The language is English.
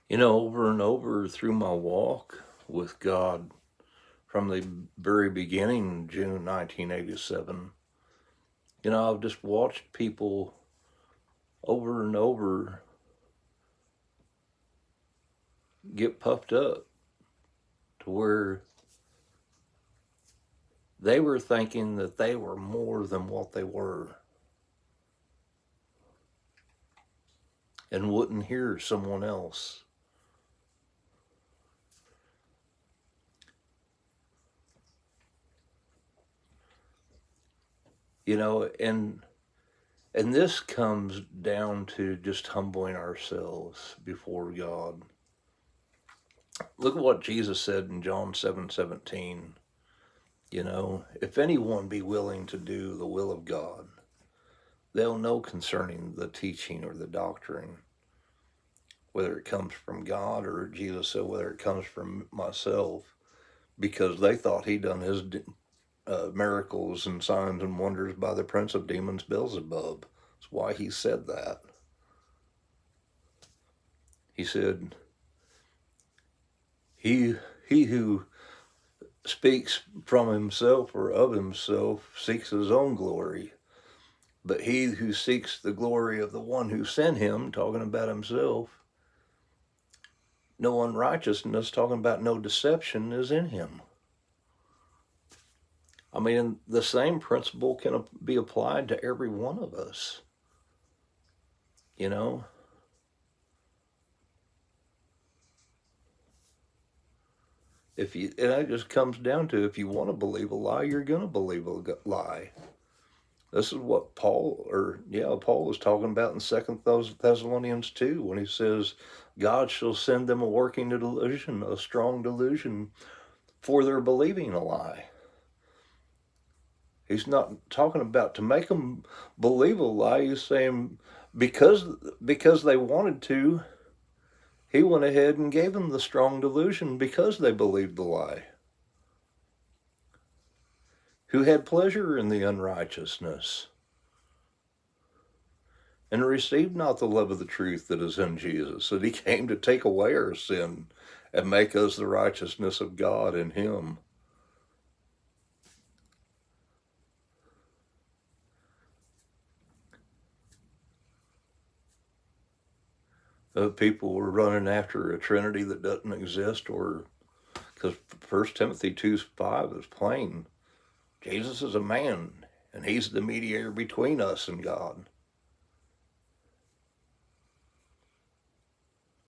You know, over and over through my walk with God from the very beginning, June 1987, I've just watched people over and over get puffed up to where they were thinking that they were more than what they were and wouldn't hear someone else. And this comes down to just humbling ourselves before God. Look at what Jesus said in John 7:17. If anyone be willing to do the will of God, they'll know concerning the teaching or the doctrine, whether it comes from God or Jesus said whether it comes from myself, because they thought he done his miracles and signs and wonders by the prince of demons, Beelzebub. That's why he said that. He said, he who speaks from himself or of himself seeks his own glory. But he who seeks the glory of the one who sent him, talking about himself, no unrighteousness, talking about no deception, is in him. I mean, the same principle can be applied to every one of us. You know, and it just comes down to if you want to believe a lie, you're going to believe a lie. This is what Paul was talking about in 2 Thessalonians 2 when he says, God shall send them a working delusion, a strong delusion, for their believing a lie. He's not talking about to make them believe a lie. He's saying because they wanted to, he went ahead and gave them the strong delusion because they believed the lie. Who had pleasure in the unrighteousness and received not the love of the truth that is in Jesus, that he came to take away our sin and make us the righteousness of God in him. People were running after a Trinity that doesn't exist, or because 1 Timothy 2:5 is plain. Jesus is a man, and he's the mediator between us and God.